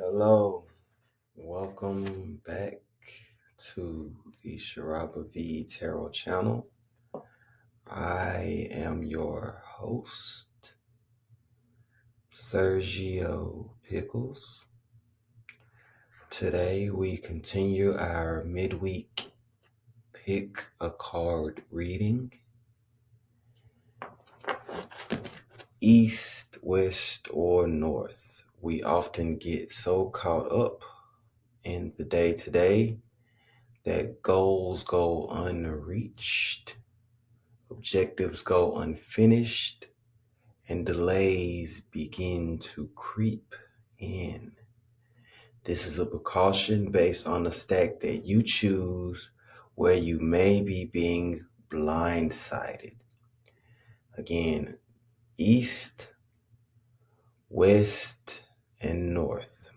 Hello, welcome back to the Sharaba V Tarot channel. I am your host, Sergio Pickles. Today we continue our midweek pick a card reading. East, west, or north. We often get so caught up in the day-to-day that goals go unreached, objectives go unfinished, and delays begin to creep in. This is a precaution based on the stack that you choose where you may be being blindsided. Again, east, west, and north.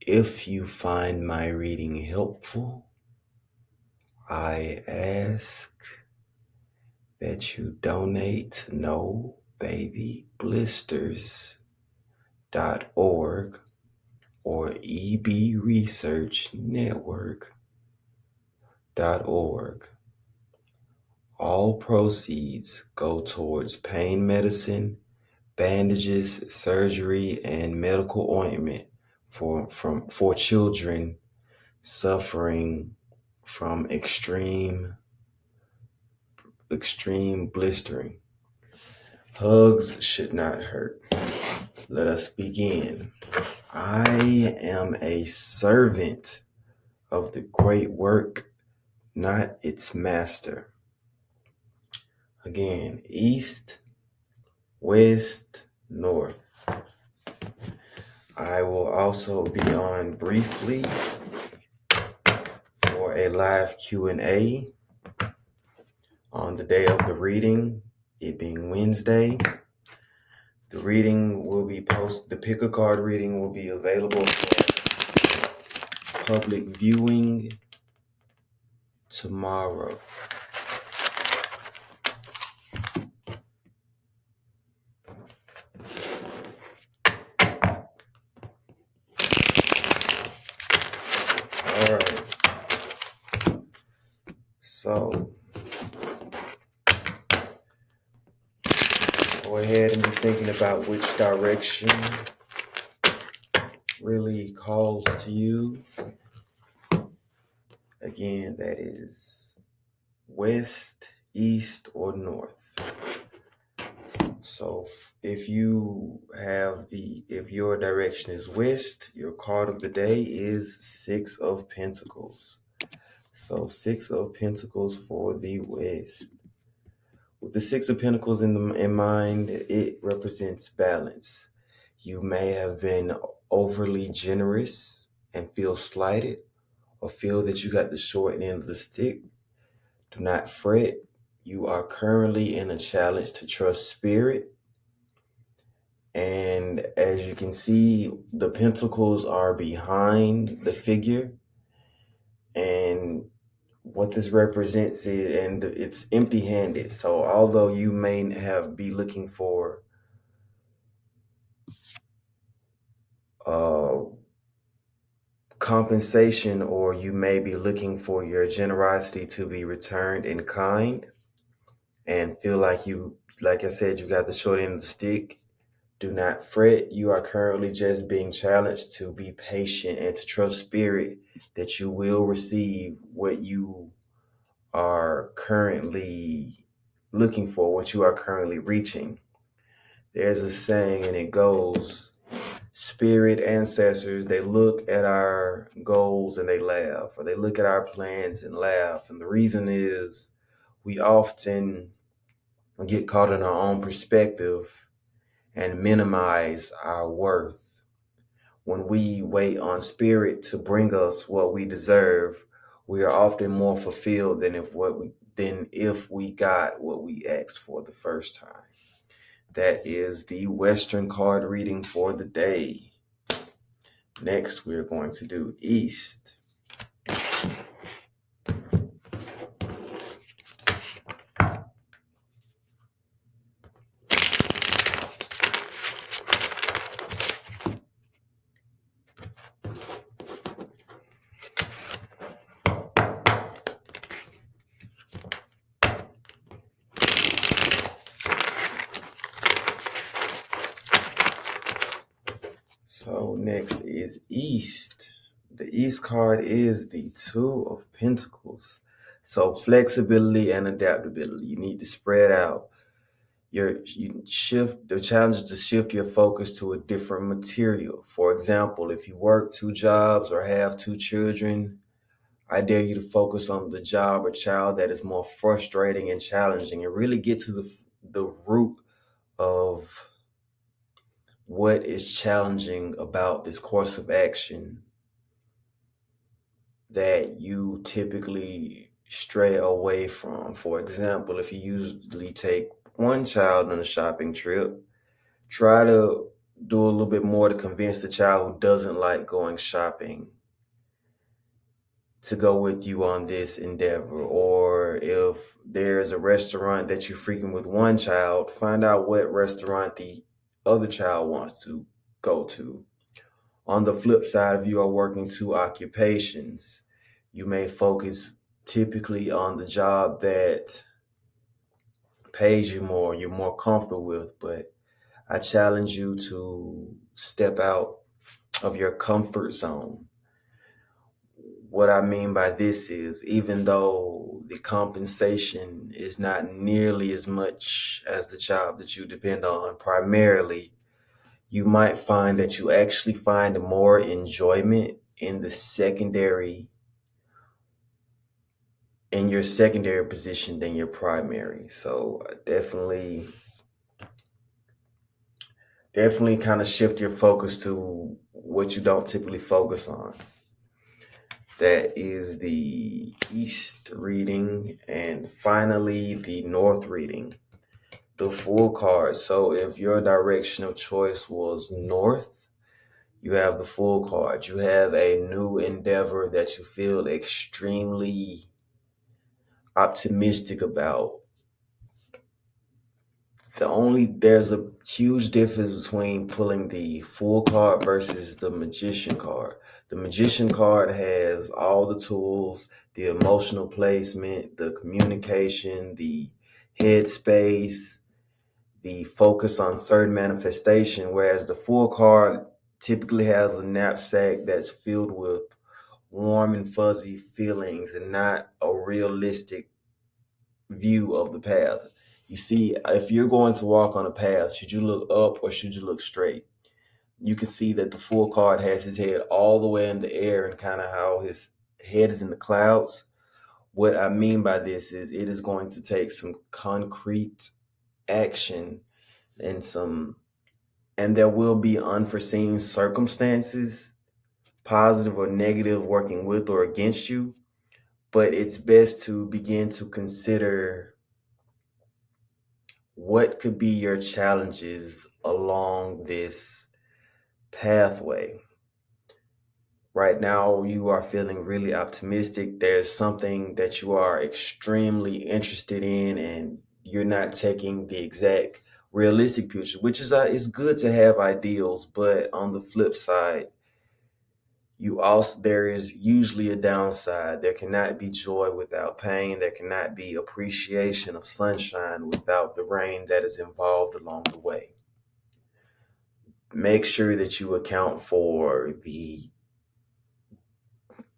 If you find my reading helpful, I ask that you donate to nobabyblisters.org or ebresearchnetwork.org. All proceeds go towards pain medicine, bandages, surgery, and medical ointment for children suffering from extreme blistering. Hugs should not hurt. Let us begin. I am a servant of the great work, not its master. Again, east, west, north. I will also be on briefly for a live Q&A on the day of the reading, it being Wednesday. The reading will be the pick a card reading will be available for public viewing tomorrow. All right. So go ahead and be thinking about which direction really calls to you. Again, that is west, east, or north. So if your direction is west, your card of the day is Six of Pentacles. So Six of Pentacles for the west. With the Six of Pentacles in mind, it represents balance. You may have been overly generous and feel slighted, or feel that you got the short end of the stick. Do not fret. You are currently in a challenge to trust spirit. And as you can see, the pentacles are behind the figure. And what this represents it's empty-handed. So although you may be looking for compensation, or you may be looking for your generosity to be returned in kind, and feel like I said, you got the short end of the stick, do not fret. You are currently just being challenged to be patient and to trust spirit that you will receive what you are currently looking for, what you are currently reaching. There's a saying, and it goes, spirit ancestors, they look at our goals and they laugh, or they look at our plans and laugh. And the reason is we often get caught in our own perspective and minimize our worth. When we wait on spirit to bring us what we deserve, we are often more fulfilled than if we got what we asked for the first time. That is the Western card reading for the day. Next, we're going to do East. So next is East. The East card is the Two of Pentacles. So flexibility and adaptability. You need to spread out. You shift the challenge is to shift your focus to a different material. For example, if you work two jobs or have two children, I dare you to focus on the job or child that is more frustrating and challenging, and really get to the root of what is challenging about this course of action that you typically stray away from. For example, if you usually take one child on a shopping trip, try to do a little bit more to convince the child who doesn't like going shopping to go with you on this endeavor. Or if there's a restaurant that you frequent with one child, find out what restaurant the other child wants to go to. On the flip side, if you are working two occupations, you may focus typically on the job that pays you more, you're more comfortable with. But I challenge you to step out of your comfort zone. What I mean by this is, even though the compensation is not nearly as much as the job that you depend on primarily, you might find that you actually find more enjoyment in your secondary position than your primary. So definitely kind of shift your focus to what you don't typically focus on. That is the East reading. And finally, the North reading, the Fool card. So if your direction of choice was North, you have the Fool card. You have a new endeavor that you feel extremely optimistic about. There's a huge difference between pulling the Fool card versus the Magician card. The Magician card has all the tools, the emotional placement, the communication, the headspace, the focus on certain manifestation, whereas the Fool card typically has a knapsack that's filled with warm and fuzzy feelings and not a realistic view of the path. You see, if you're going to walk on a path, should you look up or should you look straight? You can see that the Fool card has his head all the way in the air and kind of how his head is in the clouds. What I mean by this is it is going to take some concrete action and there will be unforeseen circumstances, positive or negative, working with or against you. But it's best to begin to consider what could be your challenges along this pathway. Right now, you are feeling really optimistic. There's something that you are extremely interested in, and you're not taking the exact realistic picture, which is it's good to have ideals, but on the flip side, there is usually a downside. There cannot be joy without pain. There cannot be appreciation of sunshine without the rain that is involved along the way. Make sure that you account for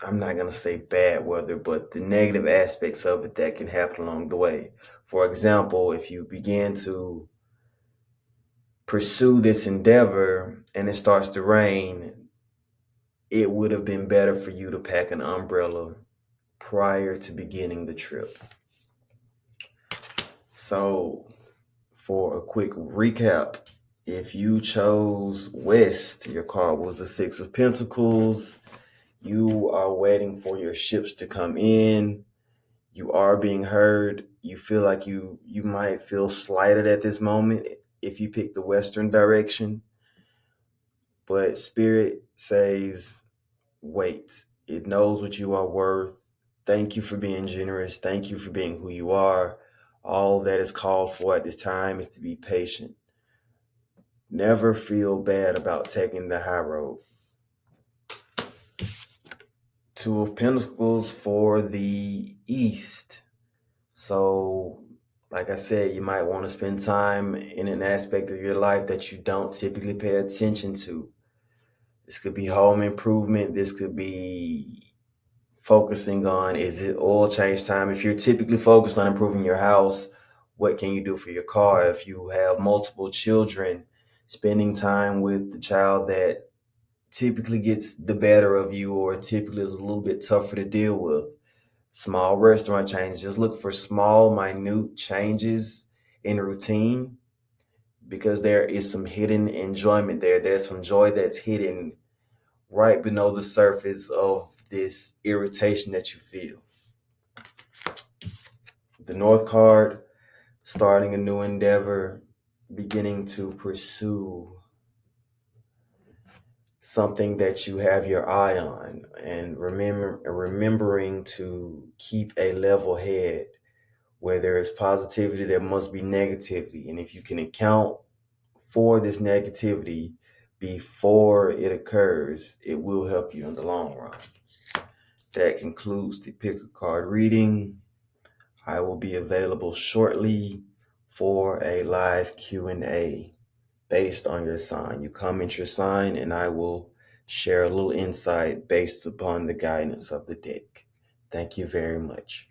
I'm not going to say bad weather, but the negative aspects of it that can happen along the way. For example, if you begin to pursue this endeavor and it starts to rain, it would have been better for you to pack an umbrella prior to beginning the trip. So, for a quick recap, if you chose West, your card was the Six of Pentacles. You are waiting for your ships to come in. You are being heard. You feel like you might feel slighted at this moment if you pick the Western direction. But Spirit says, wait. It knows what you are worth. Thank you for being generous. Thank you for being who you are. All that is called for at this time is to be patient. Never feel bad about taking the high road. Two of Pentacles for the East. So, like I said, you might want to spend time in an aspect of your life that you don't typically pay attention to. This could be home improvement. This could be focusing on, is it oil change time? If you're typically focused on improving your house, what can you do for your car? If you have multiple children, spending time with the child that typically gets the better of you or typically is a little bit tougher to deal with. Small restaurant changes. Just look for small, minute changes in routine because there is some hidden enjoyment there. There's some joy that's hidden right below the surface of this irritation that you feel. The North card, starting a new endeavor, beginning to pursue something that you have your eye on, and remembering to keep a level head. Where there is positivity, there must be negativity. And if you can account for this negativity before it occurs, it will help you in the long run. That concludes the pick a card reading. I will be available shortly for a live Q&A based on your sign. You comment your sign and I will share a little insight based upon the guidance of the deck. Thank you very much.